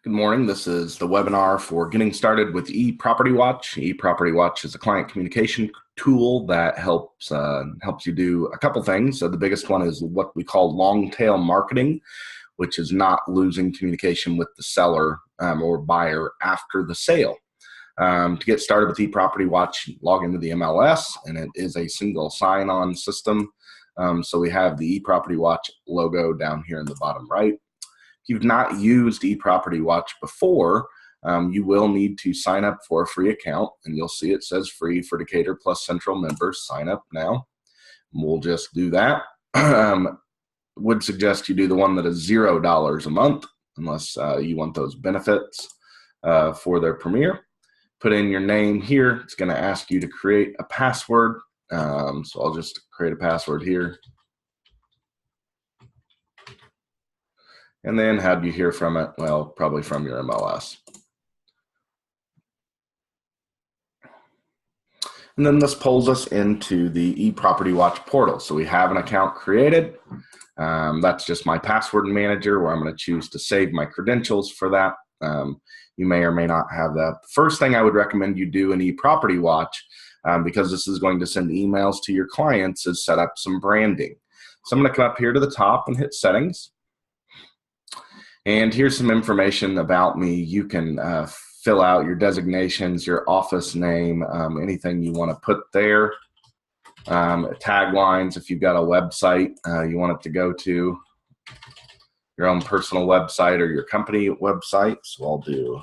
Good morning. This is the webinar for getting started with ePropertyWatch. ePropertyWatch is a client communication tool that helps you do a couple things. So the biggest one is what we call long tail marketing, which is not losing communication with the seller or buyer after the sale. To get started with ePropertyWatch, log into the MLS, and it is a single sign-on system. So we have the ePropertyWatch logo down here in the bottom right. If you've not used ePropertyWatch before, you will need to sign up for a free account, and you'll see it says free for Decatur Plus Central members. Sign up now. We'll just do that. Would suggest you do the one that is $0 a month, unless you want those benefits for their Premier. Put in your name here. It's going to ask you to create a password. So I'll just create a password here. And then how do you hear from it? Well, probably from your MLS. And then this pulls us into the ePropertyWatch portal. So we have an account created. That's just my password manager where I'm going to choose to save my credentials for that. You may or may not have that. The first thing I would recommend you do in ePropertyWatch, because this is going to send emails to your clients, is set up some branding. So I'm going to come up here to the top and hit settings. And here's some information about me. You can fill out your designations, your office name, anything you want to put there. Taglines, if you've got a website you want it to go to, your own personal website or your company website. So I'll do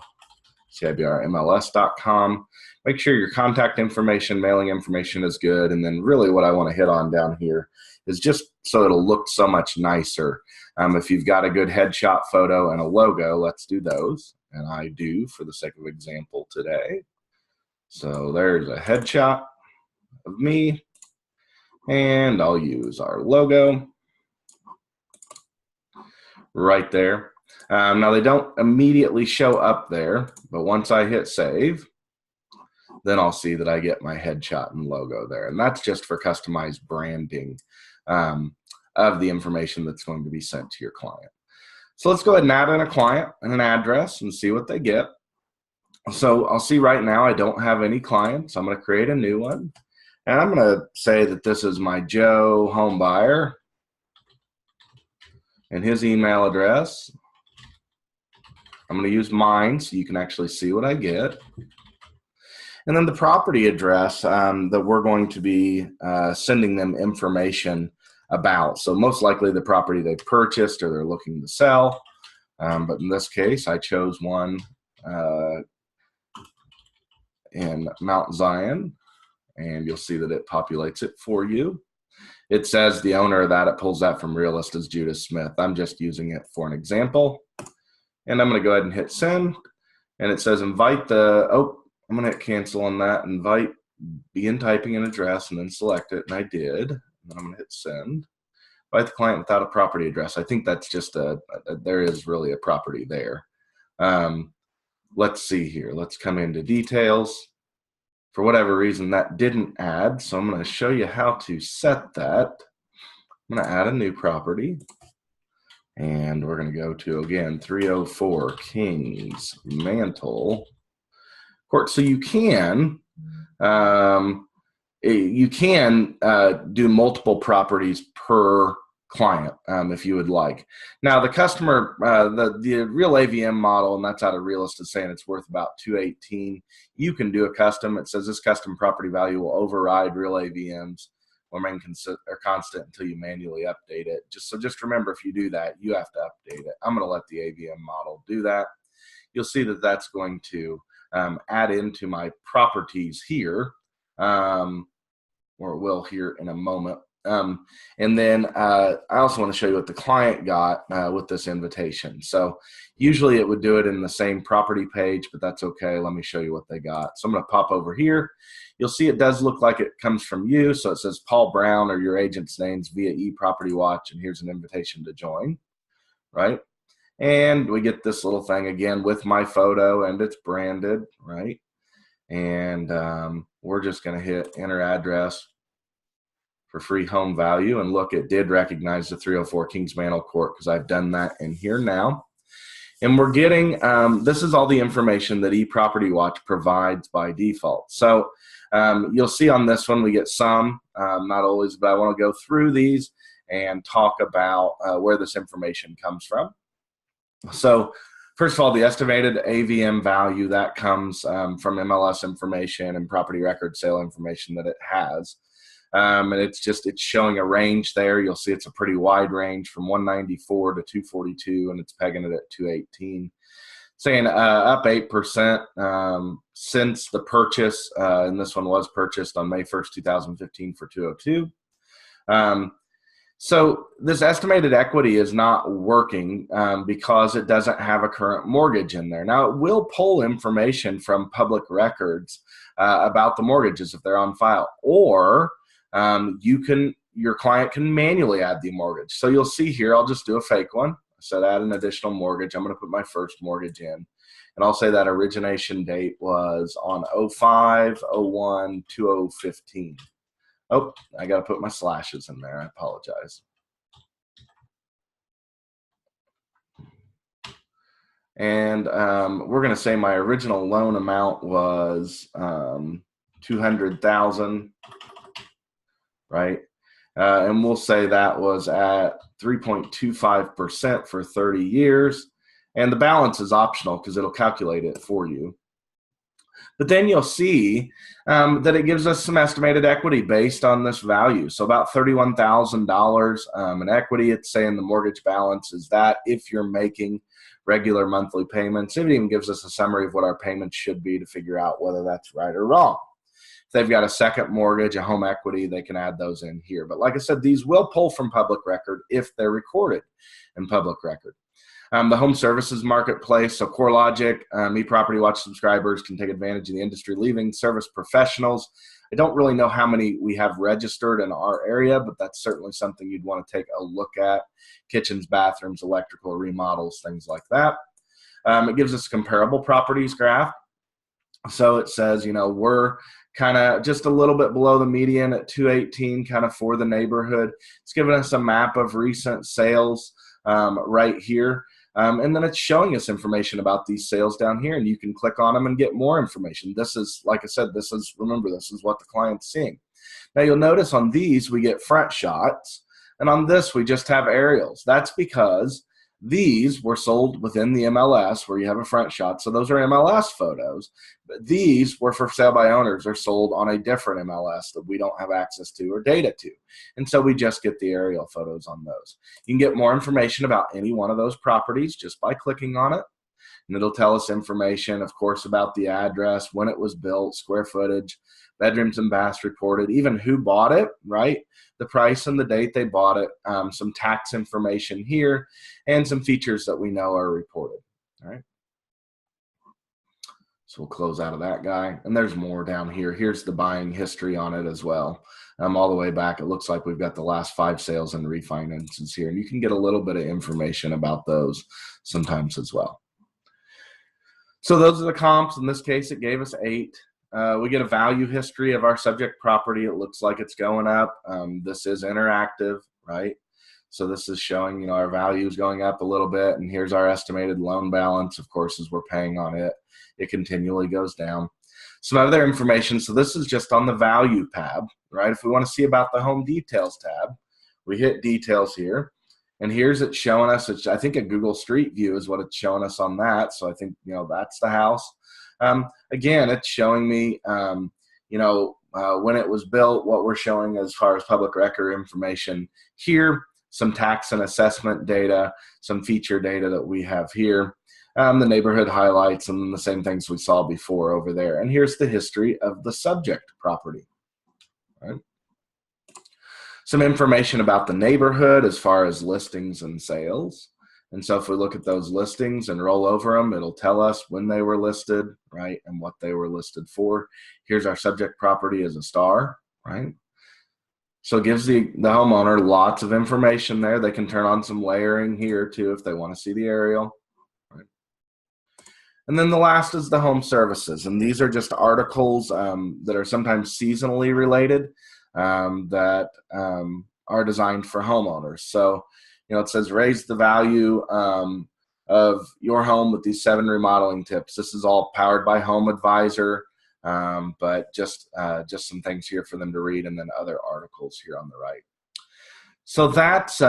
cibrmls.com. Make sure your contact information, mailing information is good. And then really what I want to hit on down here is just so it'll look so much nicer. If you've got a good headshot photo and a logo, let's do those. And I do for the sake of example today. So there's a headshot of me. And I'll use our logo right there. Now they don't immediately show up there, but once I hit save, then I'll see that I get my headshot and logo there. And that's just for customized branding of the information that's going to be sent to your client. So let's go ahead and add in a client and an address and see what they get. So I'll see right now I don't have any clients. I'm going to create a new one. And I'm going to say that this is my Joe home buyer and his email address. I'm going to use mine so you can actually see what I get. And then the property address that we're going to be sending them information about. So most likely the property they purchased or they're looking to sell. But in this case, I chose one in Mount Zion, and you'll see that it populates it for you. It says the owner of that, it pulls that from Realist is Judah Smith. I'm just using it for an example. And I'm going to go ahead and hit send. And it says invite the, I'm going to hit cancel on that. Invite, begin typing an address, and then select it. And I did. And then I'm going to hit send. Invite the client without a property address. I think that's just there is really a property there. Let's see here. Let's come into details. For whatever reason, that didn't add. So I'm going to show you how to set that. I'm going to add a new property. And we're going to go to, again, 304 Kings Mantle Court. So you can do multiple properties per client if you would like. Now the customer, the real AVM model, and that's out of Realist, is saying it's worth about $218. You can do a custom. It says this custom property value will override real AVMs or remain constant until you manually update it. Just remember, if you do that, you have to update it. I'm going to let the AVM model do that. You'll see that that's going to add into my properties here, or it will here in a moment. And then I also want to show you what the client got with this invitation. So usually it would do it in the same property page, but that's okay. Let me show you what they got. So I'm going to pop over here. You'll see it does look like it comes from you. So it says Paul Brown or your agent's names via ePropertyWatch, and here's an invitation to join, right? And we get this little thing again with my photo, and it's branded, right? And we're just going to hit enter address for free home value. And look, it did recognize the 304 Kings Mantle Court because I've done that in here now. And we're getting, this is all the information that ePropertyWatch provides by default. So you'll see on this one we get some, not always, but I want to go through these and talk about where this information comes from. So first of all, the estimated AVM value, that comes from MLS information and property record sale information that it has. And it's showing a range there. You'll see it's a pretty wide range from 194 to 242, and it's pegging it at 218. Saying up 8% since the purchase, and this one was purchased on May 1st, 2015 for 202. So this estimated equity is not working because it doesn't have a current mortgage in there. Now, it will pull information from public records about the mortgages if they're on file, or your client can manually add the mortgage. So you'll see here, I'll just do a fake one. I said add an additional mortgage. I'm going to put my first mortgage in, and I'll say that origination date was on 05/01/2015. Oh, I got to put my slashes in there. I apologize. And we're going to say my original loan amount was $200,000, right? And we'll say that was at 3.25% for 30 years. And the balance is optional because it'll calculate it for you. But then you'll see that it gives us some estimated equity based on this value. So about $31,000 in equity. It's saying the mortgage balance is that if you're making regular monthly payments. It even gives us a summary of what our payments should be to figure out whether that's right or wrong. If they've got a second mortgage, a home equity, they can add those in here. But like I said, these will pull from public record if they're recorded in public record. The home services marketplace, so CoreLogic, ePropertyWatch subscribers can take advantage of the industry-leading service professionals. I don't really know how many we have registered in our area, but that's certainly something you'd want to take a look at. Kitchens, bathrooms, electrical remodels, things like that. It gives us a comparable properties graph. So it says, you know, we're kind of just a little bit below the median at 218, kind of for the neighborhood. It's giving us a map of recent sales right here. And then it's showing us information about these sales down here, and you can click on them and get more information. This is, like I said, remember, this is what the client's seeing. Now you'll notice on these we get front shots, and on this we just have aerials. That's because these were sold within the MLS where you have a front shot, so those are MLS photos. But these were for sale by owners or sold on a different MLS that we don't have access to or data to. And so we just get the aerial photos on those. You can get more information about any one of those properties just by clicking on it. And it'll tell us information, of course, about the address, when it was built, square footage, bedrooms and baths reported, even who bought it, right? The price and the date they bought it, some tax information here, and some features that we know are reported, all right? So we'll close out of that guy. And there's more down here. Here's the buying history on it as well. All the way back, it looks like we've got the last 5 sales and refinances here. And you can get a little bit of information about those sometimes as well. So those are the comps. In this case, it gave us 8. We get a value history of our subject property. It looks like it's going up. This is interactive, right? So this is showing, you know, our value is going up a little bit, and here's our estimated loan balance, of course, as we're paying on it. It continually goes down. Some other information, so this is just on the value tab, right? If we want to see about the home details tab, we hit details here, and here's it showing us, I think a Google Street View is what it's showing us on that, so I think, you know, that's the house. Again, it's showing me, you know, when it was built, what we're showing as far as public record information here, some tax and assessment data, some feature data that we have here, the neighborhood highlights, and the same things we saw before over there. And here's the history of the subject property. Right? Some information about the neighborhood as far as listings and sales. And so if we look at those listings and roll over them, it'll tell us when they were listed, right, and what they were listed for. Here's our subject property as a star, right? So it gives the homeowner lots of information there. They can turn on some layering here too if they want to see the aerial. Right? And then the last is the home services. And these are just articles that are sometimes seasonally related that are designed for homeowners. So, you know, it says raise the value of your home with these 7 remodeling tips. This is all powered by Home Advisor, but just some things here for them to read, and then other articles here on the right. So that's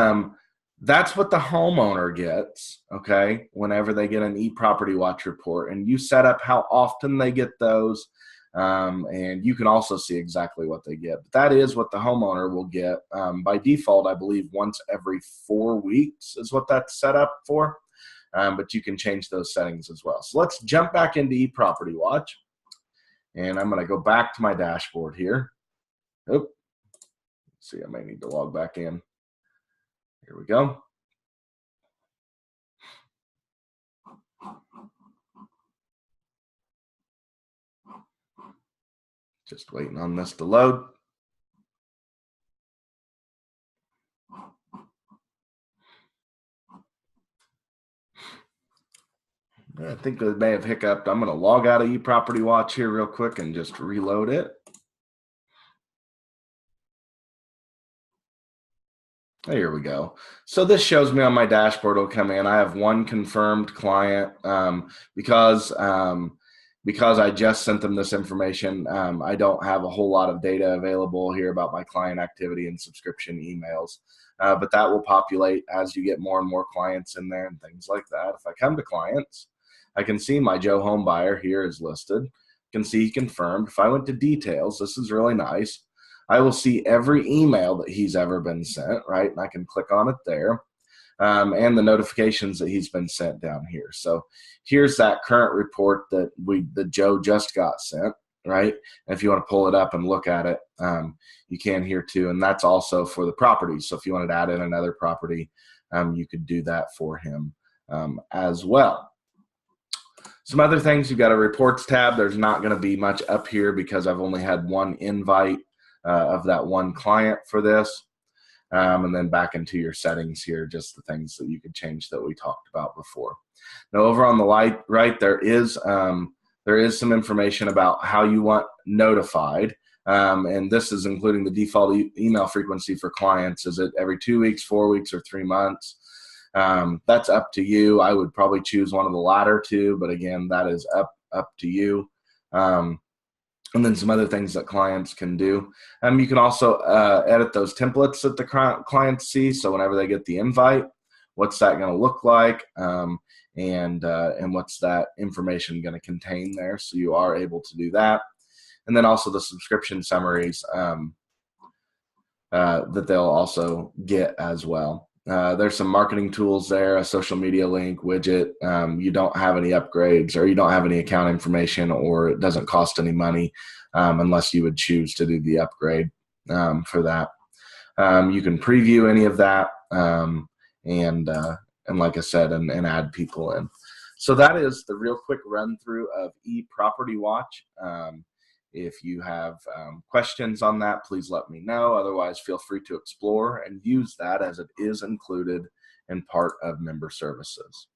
what the homeowner gets, okay, whenever they get an ePropertyWatch report. And you set up how often they get those, and you can also see exactly what they get. But that is what the homeowner will get. By default, I believe once every 4 weeks is what that's set up for, but you can change those settings as well. So let's jump back into ePropertyWatch, and I'm going to go back to my dashboard here. Let's see, I may need to log back in. Here we go. Just waiting on this to load. I think it may have hiccuped. I'm going to log out of ePropertyWatch here real quick and just reload it. Here we go. So this shows me on my dashboard will come in. I have one confirmed client because I just sent them this information. I don't have a whole lot of data available here about my client activity and subscription emails, but that will populate as you get more and more clients in there and things like that. If I come to clients, I can see my Joe Home Buyer here is listed. I can see confirmed. If I went to details, this is really nice. I will see every email that he's ever been sent, right? And I can click on it there, and the notifications that he's been sent down here. So here's that current report that Joe just got sent, right? And if you want to pull it up and look at it, you can here too. And that's also for the properties. So if you wanted to add in another property, you could do that for him as well. Some other things, you've got a reports tab. There's not going to be much up here because I've only had one invite of that one client for this. And then back into your settings here, just the things that you could change that we talked about before. Now over on the right, there is some information about how you want notified. And this is including the default email frequency for clients. Is it every 2 weeks, 4 weeks, or 3 months? That's up to you. I would probably choose one of the latter two, but again, that is up to you. And then some other things that clients can do. You can also edit those templates that the clients see. So whenever they get the invite, what's that going to look like, and what's that information going to contain there. So you are able to do that. And then also the subscription summaries that they'll also get as well. There's some marketing tools there, a social media link widget. You don't have any upgrades, or you don't have any account information, or it doesn't cost any money unless you would choose to do the upgrade for that. You can preview any of that and like I said, and add people in. So that is the real quick run through of ePropertyWatch. If you have questions on that, please let me know. Otherwise, feel free to explore and use that, as it is included in part of member services.